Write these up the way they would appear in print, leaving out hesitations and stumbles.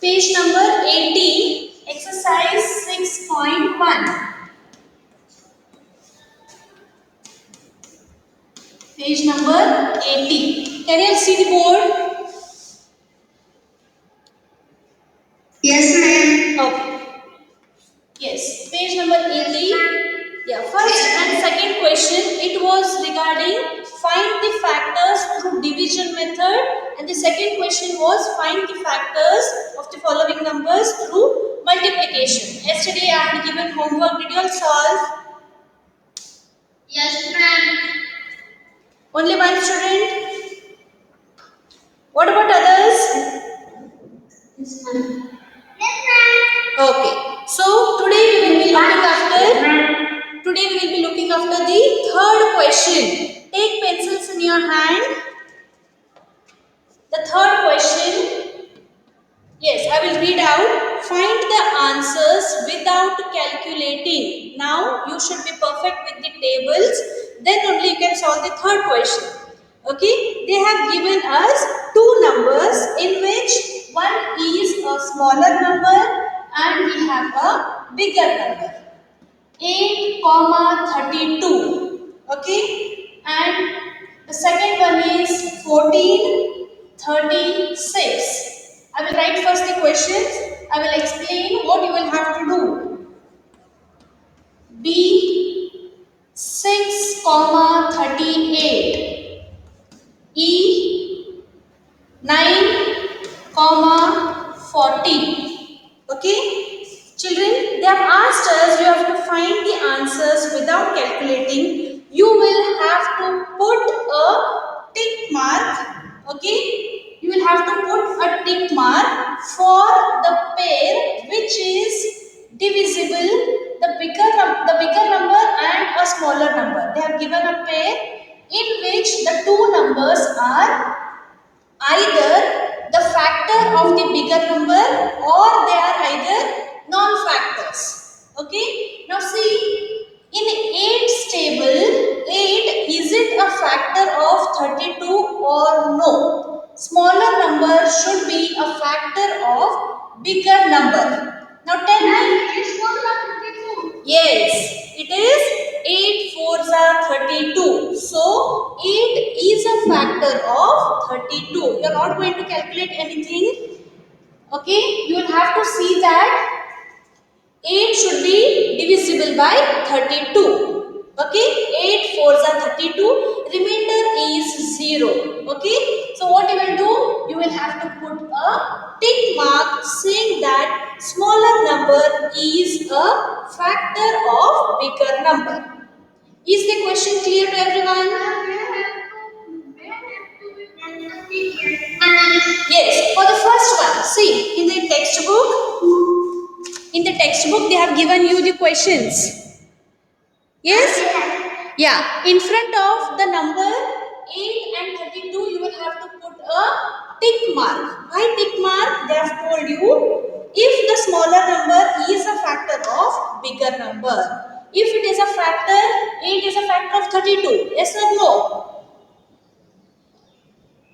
Page number 80, exercise 6.1. Page number 80. Can you see the board? Yes, ma'am. Okay. Yes, page number 80. Yeah, first and second question, it was regarding find the factors through division method, and the second question was find the factors of the following numbers through multiplication. Yesterday I had given homework. Did you all solve? Yes, ma'am. Only one student? What about others? Yes, ma'am. Yes, ma'am. Okay. So today we will be looking after the third question. Take pencils in your hand. The third question. Yes, I will read out. Find the answers without calculating. Now you should be perfect with the tables. Then only you can solve the third question. Okay, they have given us two numbers in which one is a smaller number and we have a bigger number. 8 comma 32. Okay, and the second one is 14 36. I will write first the questions. I will explain what you will have to do. B 6 comma 38. E 9 comma 40. Okay, children, they have asked us, you have to find the answers without calculating. You will have to put a tick mark. Okay, you will have to put a tick mark for the pair which is divisible, the bigger number and a smaller number. They have given a pair in which the two numbers are either the factor of the bigger number or they are either non-factors. Okay, now see, in 8's table, 8, is it a factor of 32 or no? Smaller number should be a factor of bigger number. Now tell me. Yes, it is 8 fours are 32. So 8 is a factor of 32. You are not going to calculate anything. Okay, you will have to see that 8 should be divisible by 32. Okay, 8 fours are 32. Remainder is 0. Okay, so what you will do? You will have to put a tick mark saying that smaller number is a factor of bigger number. Is the question clear to everyone? Yes, for the first one, see in the textbook. In the textbook, they have given you the questions. Yes? Yeah. In front of the number 8 and 32, you will have to put a tick mark. Why tick mark? They have told you if the smaller number is a factor of bigger number. If it is a factor, 8 is a factor of 32. Yes or no?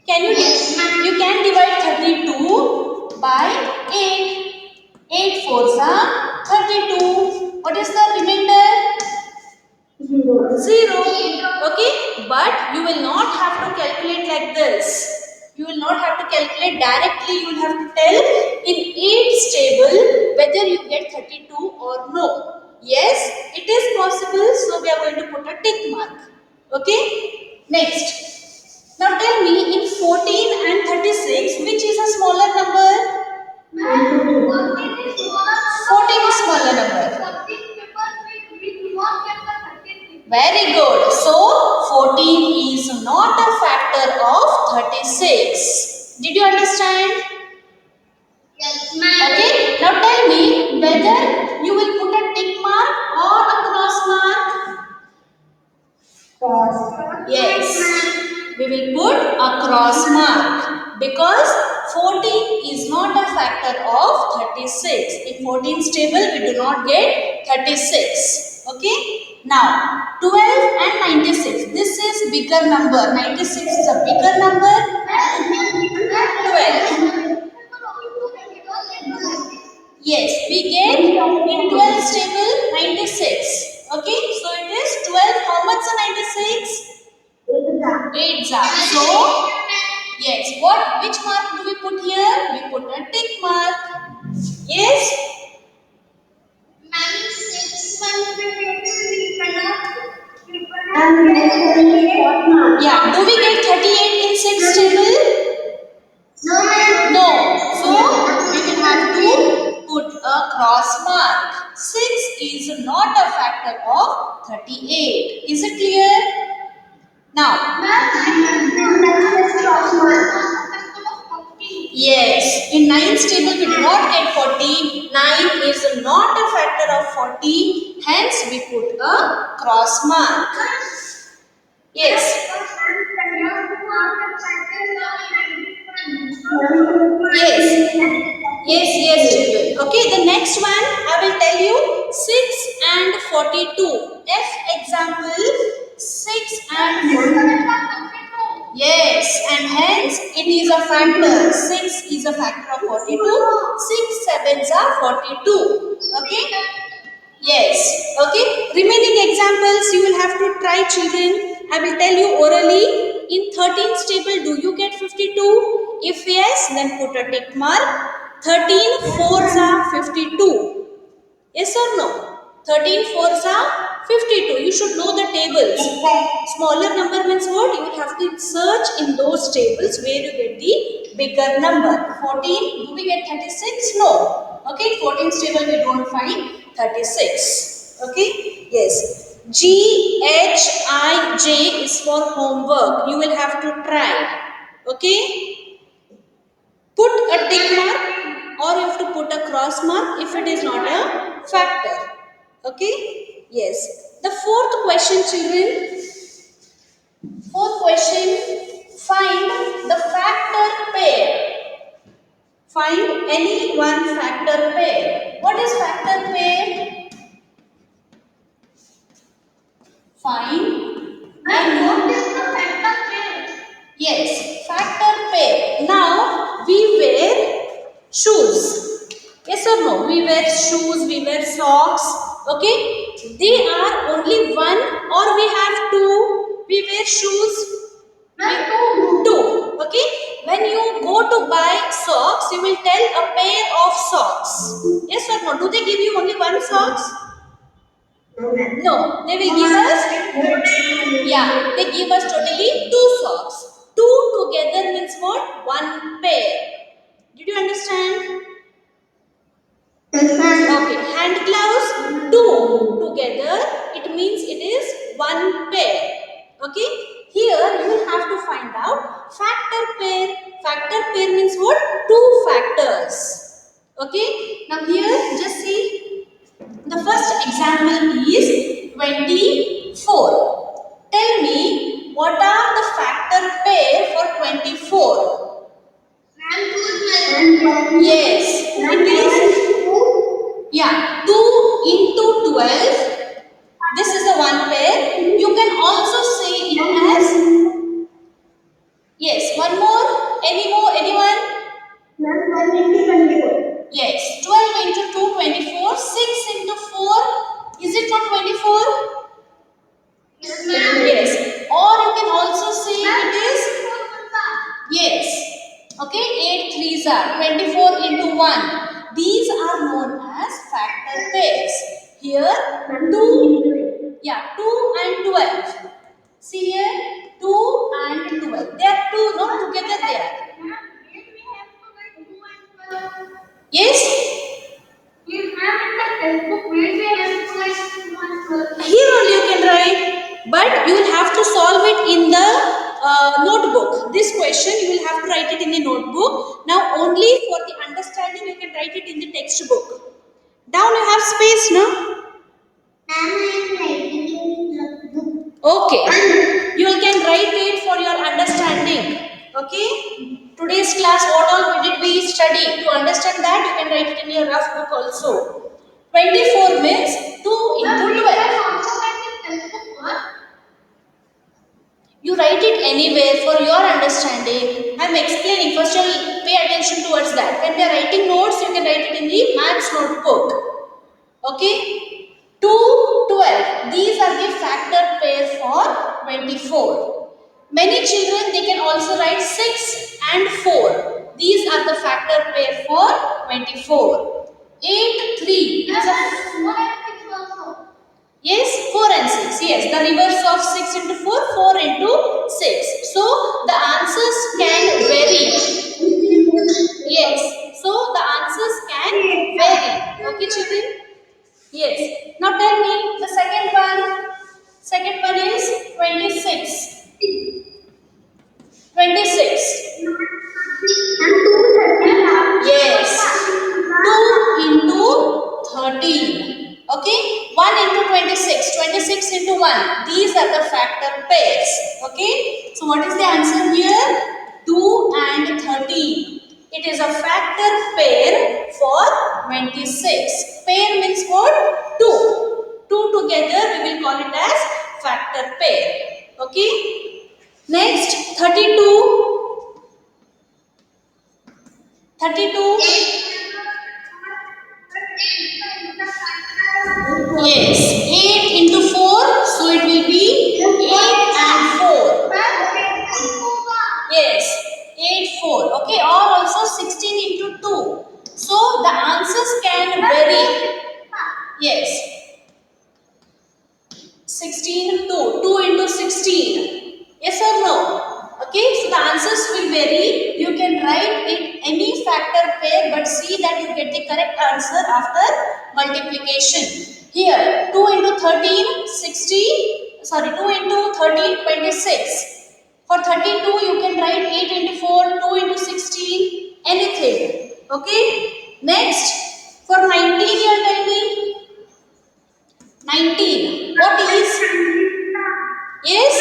You can divide 32 by 8. 8 fours are 32. What is the remainder? 0. Okay, but you will not have to calculate like this. You will not have to calculate directly. You will have to tell in 8's table whether you get 32 or no. Yes, it is possible. So we are going to put a tick mark. Okay, next. Now tell me in 14 and 36 which is a smaller number? 14 is smaller number. Very good. So 14 is not a factor of 36. Did you understand? Yes, ma'am. Okay. Now tell me whether you will put a tick mark or a cross mark. Cross. Yes. We will put a cross mark because 14 is not a factor of 36. In 14's table, we do not get 36. Okay. Now, 12 and 96. This is bigger number. 96 is a bigger number. 12. Yes, we get in 12 table 96. Okay, so it is 12. How much are 96? 8 are. So, yes, which mark do we put here? We put a tick mark. Yes? Yeah, do we get 38 in 6 table? No. So, we will have to put a cross mark. 6 is not a factor of 38. Is it clear? Now, yes, in 9's table we do not get 40. 9 is not a factor of 40. Hence, we put a cross mark. Yes. Yes. Yes, children. Okay, the next one I will tell you 6 and 42. F example 6 and 42. Yes, and hence it is a factor. 6 is a factor of 42. 6 sevens are 42. Okay? Yes. Okay. Remaining examples you will have to try, children. I will tell you orally. In 13th table, do you get 52? If yes, then put a tick mark. 13 fours are 52. Yes or no? 13 fours are 52. You should know the tables. Smaller number means what? You will have to search in those tables where you get the bigger number. 14, do we get 36? No. Okay, 14th table we don't find 36. Okay, yes. G, H, I, J is for homework. You will have to try. Okay. Put a tick mark or you have to put a cross mark if it is not a factor. Okay? Yes. The fourth question, children. Fourth question. Find the factor pair. Find any one factor pair. What is factor pair? Find any. What is the factor pair? Yes, factor pair. Now we wear shoes. Yes or no? We wear shoes, we wear socks. Okay? They are only one or we have two. We wear shoes. Two. Okay? When you go to buy socks, you will tell a pair of socks. Yes or no? Do they give you only one socks? No, they will give us, yeah, they give us totally two socks. Two together means what? One pair. Did you understand? Okay, hand gloves, two together, it means it is one pair. Okay, here you will have to find out factor pair. Factor pair means what? Two factors. Okay, now here just see. The first example is 24. Tell me what are the factor pair for 24? Yes, it is, yeah, 2 into 12. This is the one pair. You can also say it as, yes, one more, anyone? Yes, 12 into 2, 24. 6 into 4, is it not 24? Yes. Or you can also say it is, yes. Okay, 8 threes are 24 into 1. These are known as factor pairs. Here, 2, yeah, 2 and 12. See here, 2 and 12. They are 2, not together they are. Yes? Here only you can write, but you will have to solve it in the notebook. This question you will have to write it in the notebook. Now only for the understanding you can write it in the textbook. Down you have space, no? Okay. You can write it for your understanding. Okay. Today's class, what all did we study? To understand that, you can write it in your rough book also. 24 means 2 into 12. You write it anywhere for your understanding. I am explaining. First, you will pay attention towards is that? When we are writing notes, you can write it in the maths notebook. Okay? 2, 12. These are the factor pair for 24. Many children, they can also write 6 and 4. These are the factor pair for 24. 8, 3. It is a yes, 4 and 6. Yes, the reverse of 6 into 4, 4 into 6. So, the answers can vary. Yes, so the answers can vary. Okay, children? Yes. Now tell me the second one. Second one is 26. 26. Yes. 2 into 13. Okay. 1 into 26. 26 into 1. These are the factor pairs. Okay. So what is the answer here? 2 and 13. It is a factor pair for 26. Pair means what? 2. 2 together we will call it as factor pair. Okay. Next 32. 32. Yes. 8 into 4. So it will be 8 and 4. Yes. 8, 4. Okay. Or also 16 into 2. So the answers can vary. Yes. 16, 2. 2 into 16. Yes or no? Okay, so the answers will vary. You can write it any factor pair, but see that you get the correct answer after multiplication. Here, 2 into 13, 60. Sorry, 2 into 13, 26. For 32, you can write 8 into 4, 2 into 16, anything. Okay, next, for 19, you are telling me 19. What is? Yes?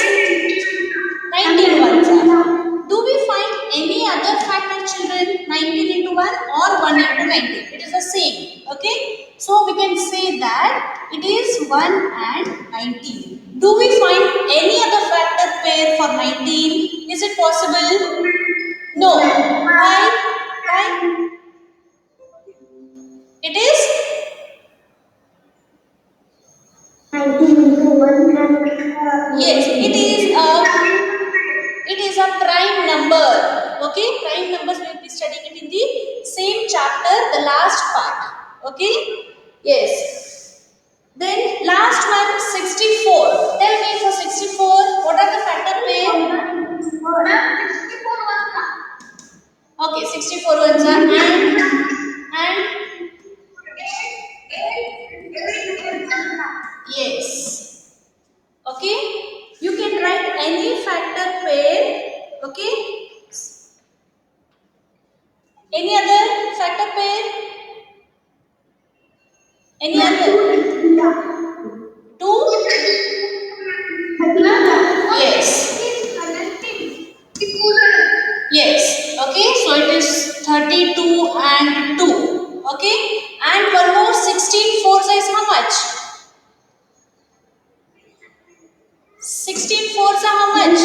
19 ones are. Do we find any other factor, children? 19 into 1 or 1 into 19? It is the same. Okay? So we can say that it is 1 and 19. Do we find any other factor pair for 19? Is it possible? No. Why? Why? It is? 19 into 1 and Yes, it is a prime number. Okay, prime numbers we will be studying it in the same chapter, the last part. Okay, yes. Then last one, 64. Tell me for 64, what are the factor pair? Okay, 64 ones are and yes. Okay, you can write any factor pair. Okay, any other factor pair? Any other? Two? Yes. Yes. Okay. So it is 32 and 2. Okay. And one more 16 fours is how much? 16 fours are how much?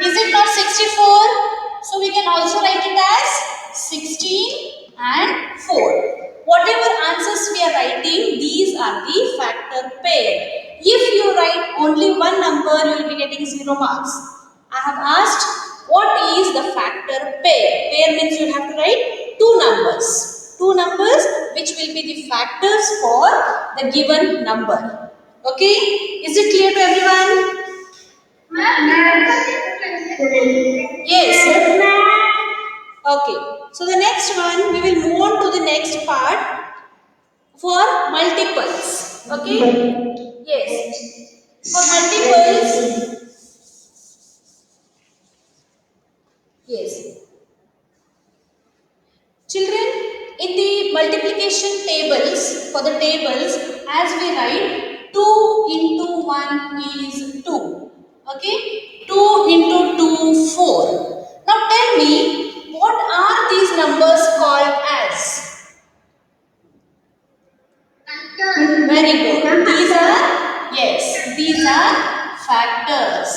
Is it not 64? So we can also write it as 16 and 4. Whatever answers we are writing, these are the factor pair. If you write only one number, you will be getting 0 marks. I have asked, what is the factor pair? Pair means you have to write two numbers. Two numbers which will be the factors for the given number. Okay? Is it clear to everyone? Yes. Okay. So the next one, we will move on to the next part for multiples. Okay? Yes. For multiples, yes. Children, in the multiplication tables, for the tables, as we write, 2 into 1 is 2. Okay? 2 into 2, 4. Now tell me, what are these numbers called as? Very good. These are, yes, these are factors.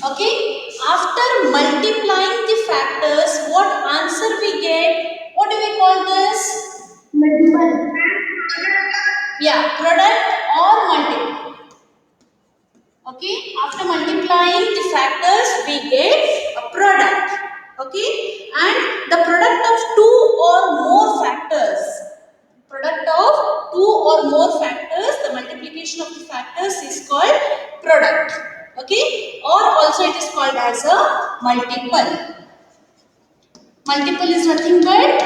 Okay? after multiplying the factors, what answer we get? What do we call this? Multiple. Yeah, product or multiple. Okay, after multiplying the factors, we get a product. Okay, and the product of two or more factors. Product of two or more factors, the multiplication of the factors is called product. Okay, or also it is called as a multiple. Multiple is nothing but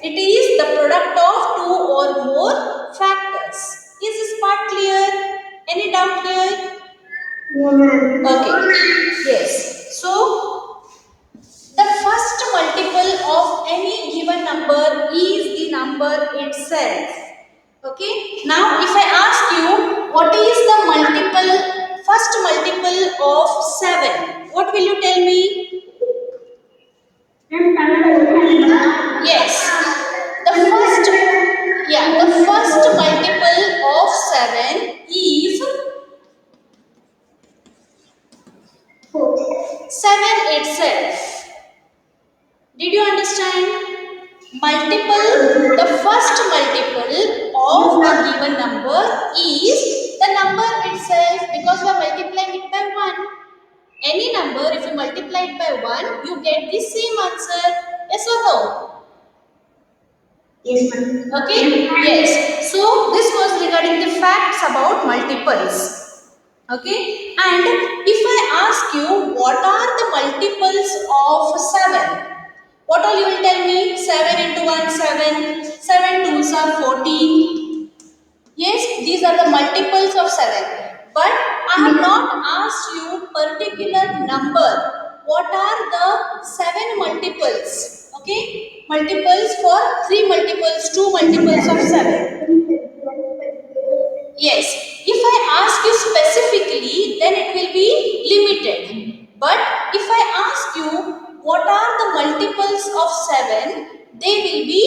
it is the product of two or more factors. Is this part clear? Any doubt here? No, ma'am. Okay. Yes. So the first multiple of any given number is the number itself. Okay. Now if I ask you what is the first multiple of 7, what will you tell me? Yes. The first, yeah, the first multiple of 7 is 7 itself. Did you understand? Multiple, the first multiple of a given number is the number itself because we are multiplying it by 1. Any number, if you multiply it by 1, you get the same answer. Yes or no? Yes, ma'am. Okay? Yes. So, this was regarding the facts about multiples. Okay? And if I ask you, what are the multiples of 7? What all you will tell me? 7 into 1, 7. 7 twos are 14. Yes, these are the multiples of 7. But I have not asked you particular number. What are the 7 multiples? Okay? Multiples for 3 multiples, 2 multiples of 7. Yes, if I ask you specifically, then it will be limited. But if I ask you what are the multiples of 7, they will be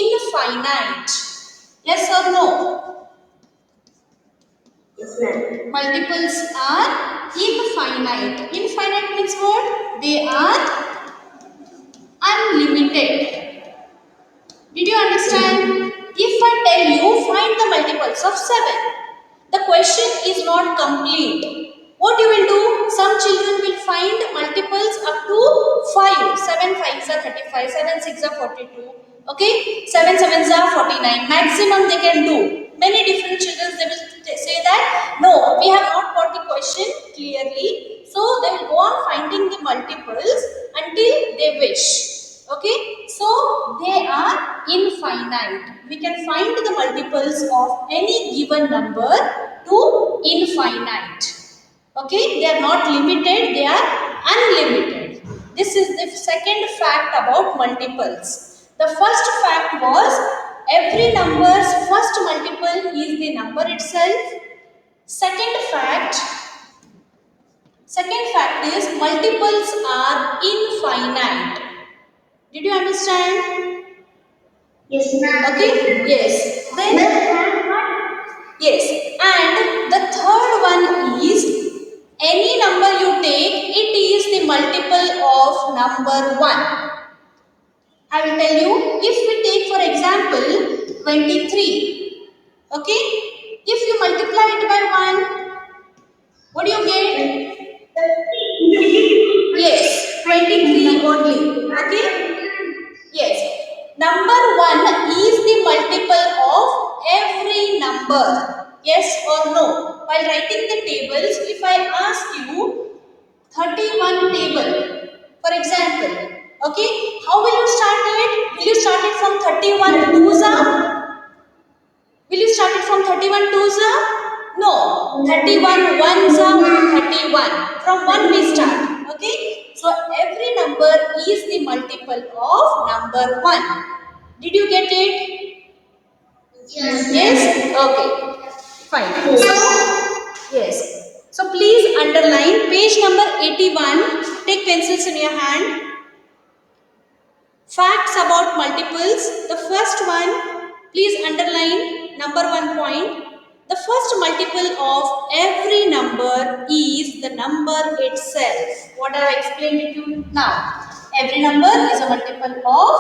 infinite. Yes or no? Yes, ma'am. Multiples are infinite. Infinite means what? They are unlimited. Did you understand? If I tell you find the multiples of 7, the question is not complete. What you will do? Some children will find multiples up to 5. 7 5s are 35, 7 6 are 42. Okay? 7 7s are 49. Maximum they can do. Many different children they will say that no, we have not got the question clearly. So they will go on finding the multiples until they wish. Okay, so they are infinite. We can find the multiples of any given number to infinite. Okay, they are not limited, they are unlimited. This is the second fact about multiples. The first fact was every number's first multiple is the number itself. Second fact is multiples are infinite. Did you understand? Yes, ma'am. Okay? Yes. Then, yes. And the third one is any number you take, it is the multiple of number 1. I will tell you, if we take for example 23. Okay? If you multiply it by 1, what do you get? Yes, 23 only. Okay? Yes. Number 1 is the multiple of every number. Yes or no? While writing the tables, if I ask you 31 table, for example, okay, how will you start it? Will you start it from 31 twos? Will you start it from 31 twos? No. 31 ones are 31. From 1 we start. Okay. So every number is the multiple of number 1. Did you get it? Yes. Yes? Okay. Fine. So, yes. So please underline page number 81. Take pencils in your hand. Facts about multiples. The first one, please underline number 1 point. The first multiple of every number is the number itself. What I have explained to you now. Every number is a multiple of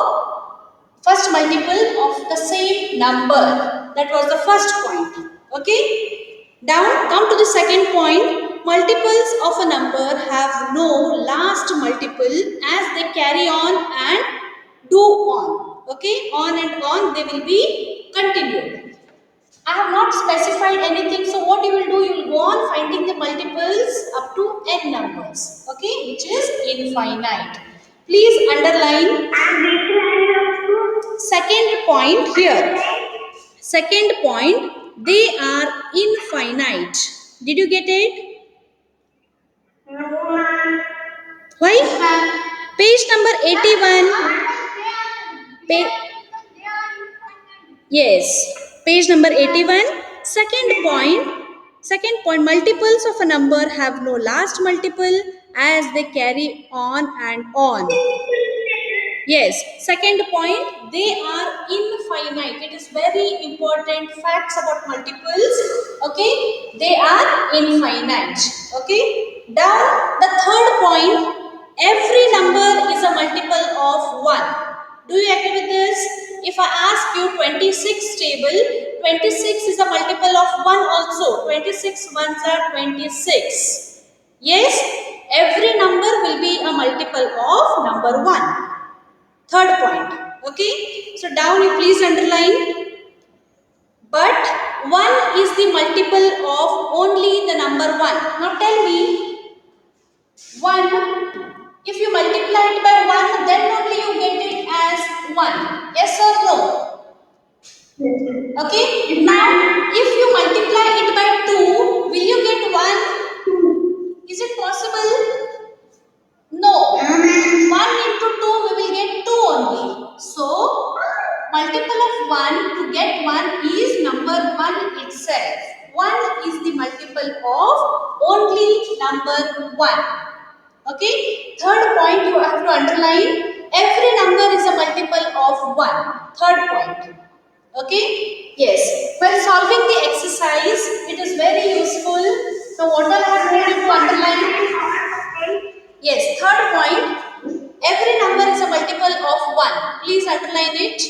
first multiple of the same number. That was the first point. Okay. Down, come to the second point. Multiples of a number have no last multiple as they carry on and do on. Okay. On and on they will be continued. I have not specified anything. So what you will do, you will go on finding the multiples up to n numbers. Okay. Which is infinite. Please underline second point here. Second point, they are infinite. Did you get it? Why? Page number 81. Yes. Page number 81. Second point, multiples of a number have no last multiple as they carry on and on. Yes, second point, they are infinite. It is very important facts about multiples. Okay, they are infinite. Okay, down the third point, every number is a multiple of 1. Do you agree with this? If I ask you 26 table, 26 is a multiple of 1 also. 26 ones are 26. Yes, every number will be a multiple of number 1. Third point. Okay. So down you please underline. But 1 is the multiple of only the number 1. Now tell me 1. If you multiply it by 1, then only you get it as 1. Yes or no? Okay. Now if you multiply it by 2, will you get 1? Is it possible? No. 1 into 2 we will get 2 only. So, multiple of 1 to get 1 is number 1 itself. 1 is the multiple of only number 1. Okay. Third point you have to underline. Every number is a multiple of 1. Third point. Okay. Yes. While solving the exercise, it is very useful. So, what all I have told you to underline? Yes, third point, every number is a multiple of 1. Please underline it.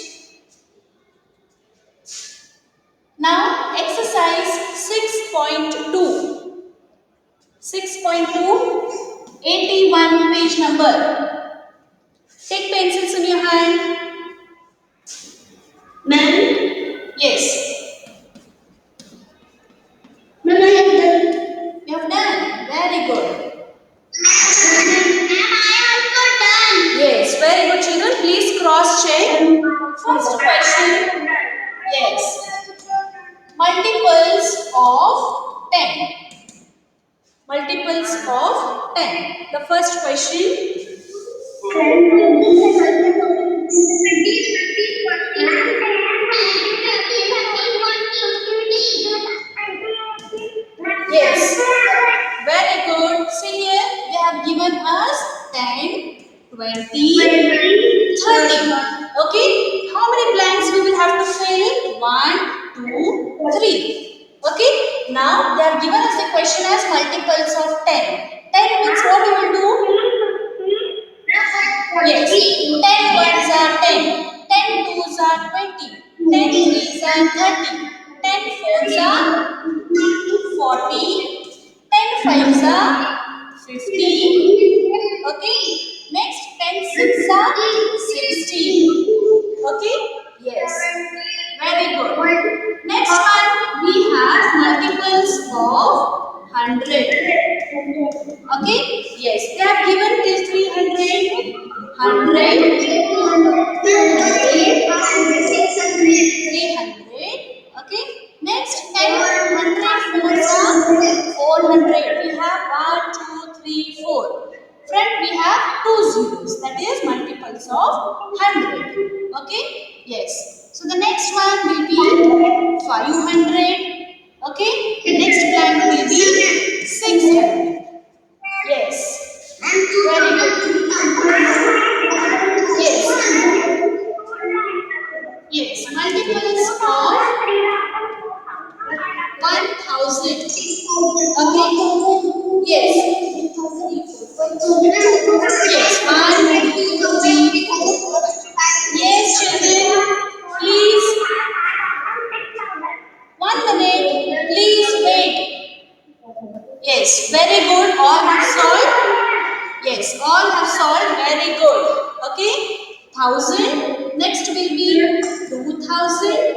Now, exercise 6.2. 6.2, 81 page number. Take pencils in your hand. Ma'am? Yes. Ma'am, I have done. You have done. Very good. Yes, very good children. Please cross check. First question. Yes. Multiples of 10. Multiples of 10. The first question. Yes. Very good. See here, they have given us 10, 20, 30. Okay. How many blanks we will have to fill? 1, 2, 3. Okay. Now they have given us the question as multiples of 10. 10 means what you will do? Yes. 10 ones are 10. 10 twos are 20. 10 threes are 30. 10 fours are 40. 10 fives are 50. Okay. Next 10 six are 60. Okay. Yes. Very good. Next one we have multiples of 100. Okay. Yes. They have given till 300. 100. 300. Okay. Next 10 100 fours are 400. We have 1, 2, 3, 4. Front we have two zeros. That is multiples of 100. Okay. Yes. So the next one will be 500. Okay. The next blank will be 600. Yes. Very good. Yes. Yes. Multiples of 1 Yes, all have solved. Very good. Okay. 1000. Next will be 2000.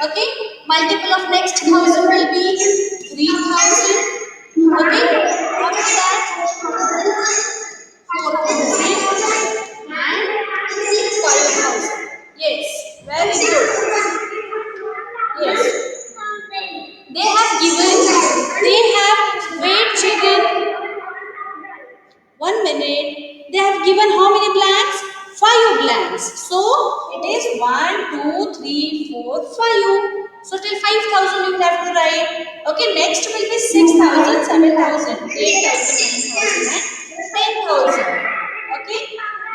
Okay. Multiple of next 1000 will be 3000. Okay. After that 4000 and 5000. Yes. Very good. Yes. They have, wait children, 1 minute. They have given how many blanks? 5 blanks. So it is 1, 2, 3, 4, 5. So till 5000 you will have to write. Okay, next will be 6000, 7000, 8000, 9000 and 10,000. Okay,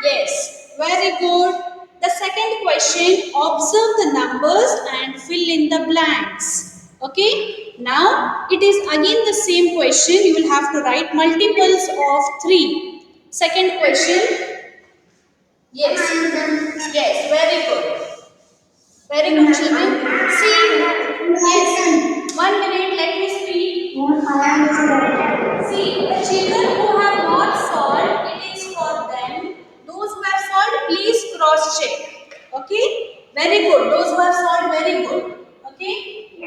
yes, very good. The second question, observe the numbers and fill in the blanks. Okay, now it is again the same question. You will have to write multiples of 3. Second question, yes, yes, very good. Very good, children. See, yes, 1 minute, let me speak. See, the children who have not solved, it is for them. Those who have solved, please cross check. Okay? Very good. Those who have solved, very good. Okay?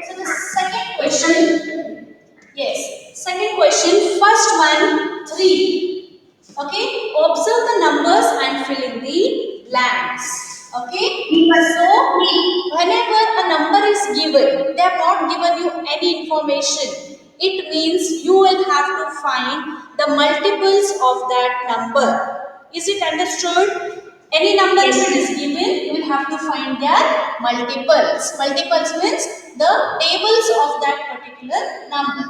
So the second question, yes, second question, first one, 3. Okay? Observe the numbers and fill in the blanks. Okay? So, whenever a number is given, they have not given you any information. It means you will have to find the multiples of that number. Is it understood? Any number that is given, you will have to find their multiples. Multiples means the tables of that particular number.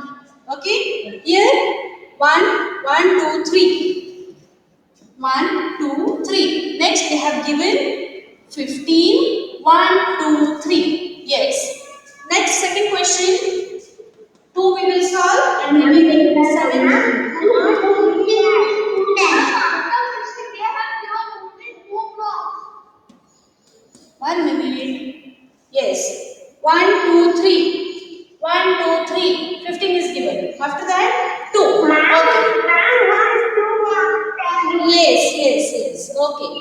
Okay? Here, 1, 1, 2, 3. 1, 2, 3. Next, they have given 15. 1, 2, 3. Yes. Next, second question. 2 we will solve and remaining 7. 1 minute. Yes. 1, 2, 3. 1, 2, 3. 15 is given. After that, 2. Okay. Yes, yes, yes. Okay.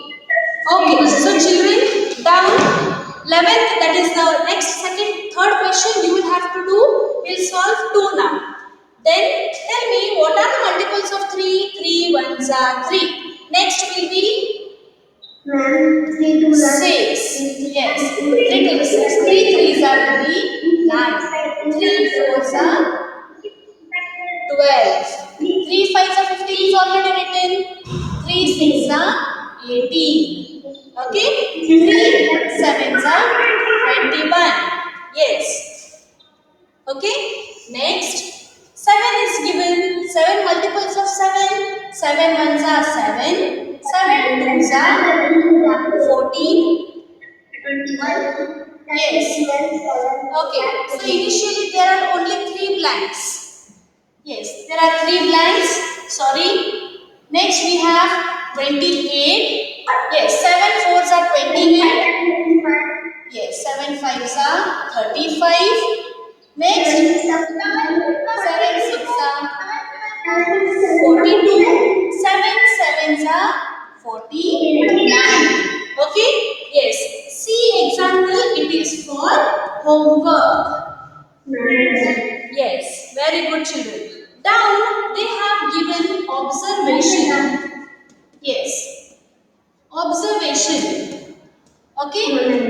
Okay. So children, down 11th, that is the next, second, third question you will have to do. We'll solve 2 now. Then tell me what are the multiples of 3? 3 ones are 3. Next will be 6. Yes. 3 to 6. 3 threes are 9. 3 fours are 12. 3 fives are 15 is already written. 3 six are 18. Okay. 3 sevens are 21. Yes. Okay. Next. 7 is given. 7 multiples of 7. 7 ones are 7. 7 twos are 14. Yes. Okay. So initially there are only 3 blanks. Yes, there are 3 blanks. Sorry. Next we have 28. Yes, 7 fours are 28. Yes, 7 fives are 35. Next, 7 six are 42. 7 sevens are 49. Okay? Yes. See example, it is for homework. Yes, very good children. Down, they have given observation. Yes, observation. Okay,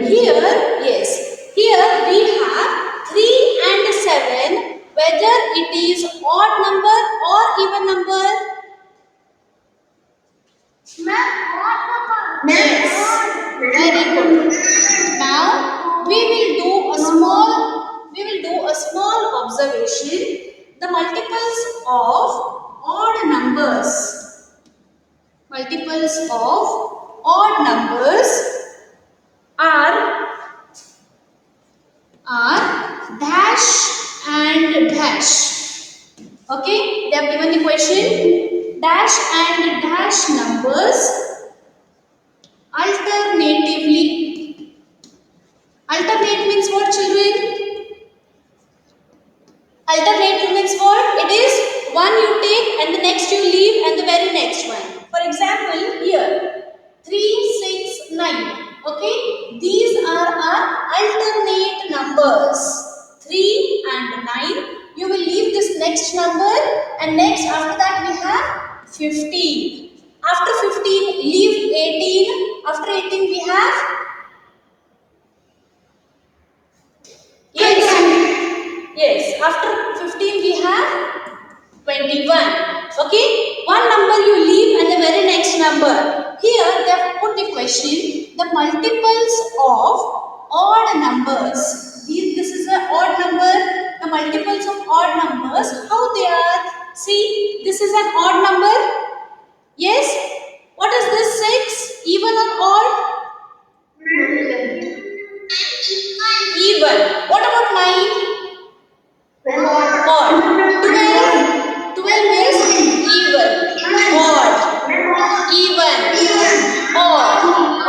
here, yes, here we have 3 and 7, whether it is odd number or even number. Yes, very good. Now we will do a small observation. The multiples of odd numbers. Multiples of odd numbers are dash and dash. Okay, they have given the question. Dash and dash numbers alternatively. Alternate means what, children? Alternate means what? It is one you take and the next you leave and the very next one. 15. After 15, leave 18. After 18, we have? Yes. Yes. After 15, we have 21. Okay. One number you leave and the very next number. Here, they have put the question, the multiples of odd numbers. This is an odd number. The multiples of odd numbers, how they are? See, this is an odd number. Yes? What is this 6? Even or odd? Even. What about 9? Odd. 12? 12 is even. Odd. Even. Odd.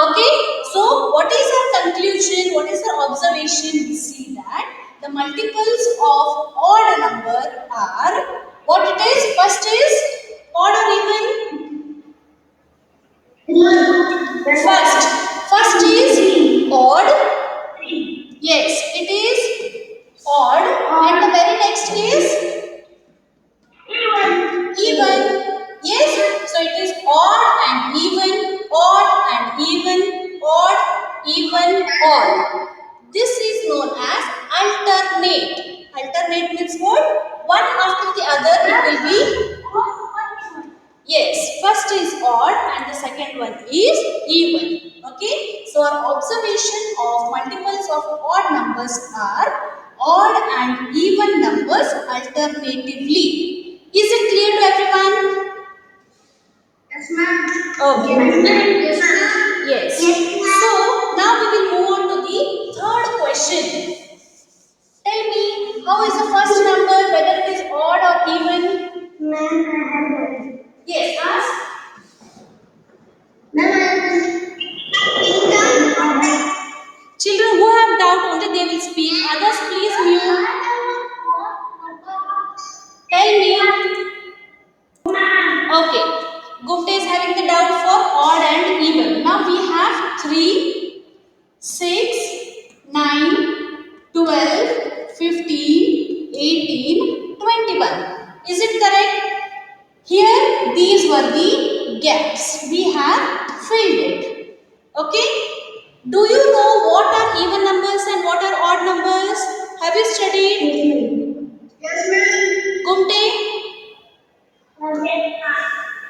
Okay? So, what is our conclusion? What is our observation? We see that the multiples of odd number are, what it is? First is odd or even? First is odd. Yes, it is odd. And the very next is even. Yes, so it is odd and even, odd and even, odd, even, odd. This is known as alternate. Alternate means what? One after the other it will be. Yes, first is odd and the second one is even. Okay, so our observation of multiples of odd numbers are odd and even numbers alternatively. Is it clear to everyone? Yes, ma'am. Okay. Yes, ma'am. Yes. So now we will move on to the third question. Tell me, how is the first number, whether it is odd or even? Ma'am, I have one. Yes, ask. Children who have doubt only they will speak. Others please mute. Tell me. Okay. Gupta is having the doubt for odd and even. Now we have 3, 6, 9, 12, 15, 18, 21. Is it correct? Here these were the gaps. We have filled it. Okay? Do you know what are even numbers and what are odd numbers? Have you studied? Yes, ma'am. Kumte? Yes,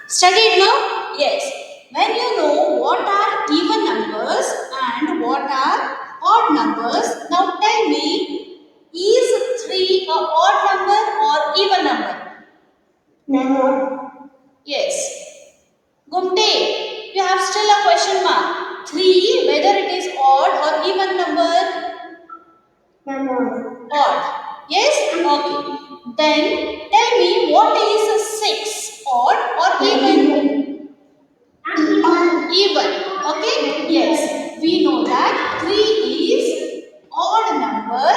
Studied now? Yes. When you know what are even numbers and what are odd numbers, now tell me, is 3 a odd number or even number? ma'am. Yes. Gumte, you have still a question mark. 3, whether it is odd or even number? Ma'am. Odd. Yes? Okay. Then tell me, what is 6? Odd or even? Even. Okay? Yes. We know that 3 is odd number,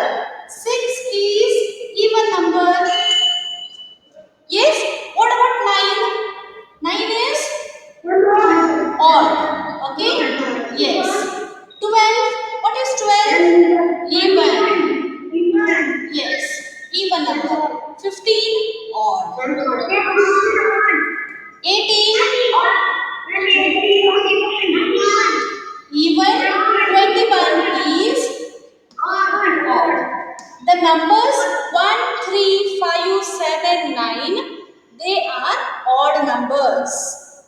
6 is even number. Yes? What about 9? 9 is odd. Okay? Yes. 12. What is 12? Even. Yes. Even number. 15. Odd. 18. Even. 21 is odd. The numbers 1, 3, 5, 7, 9, they are odd numbers.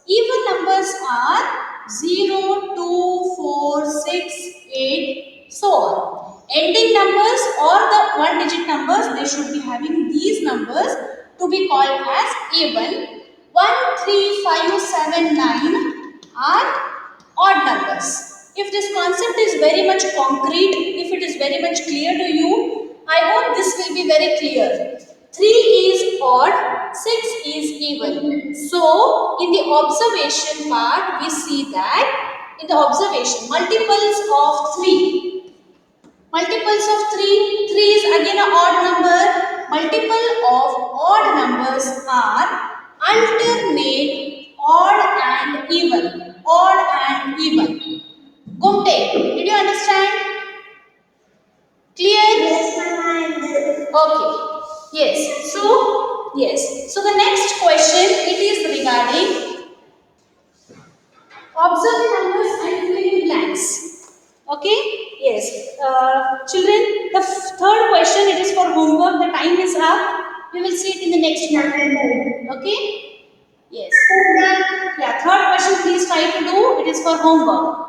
Even numbers are 0, 2, 4, 6, 8, so on. Ending numbers or the one digit numbers, they should be having these numbers to be called as even. 1, 3, 5, 7, 9 are odd numbers. If this concept is very much concrete, if it is very much clear to you, I hope this will be very clear. 3 is odd, 6 is even. So, in the observation part, we see that in the observation, multiples of 3. Multiples of 3, 3 is again an odd number. Multiple of odd numbers are alternate odd and even. Odd and even. Gumte, did you understand? Clear? Yes, ma'am. Okay. Yes. So, Yes. So the next question, it is regarding observe the numbers and fill in the blanks. Okay? Yes. Children, the third question, it is for homework. The time is up. We will see it in the next one. Okay? Yes. Yeah, third question please try to do. It is for homework.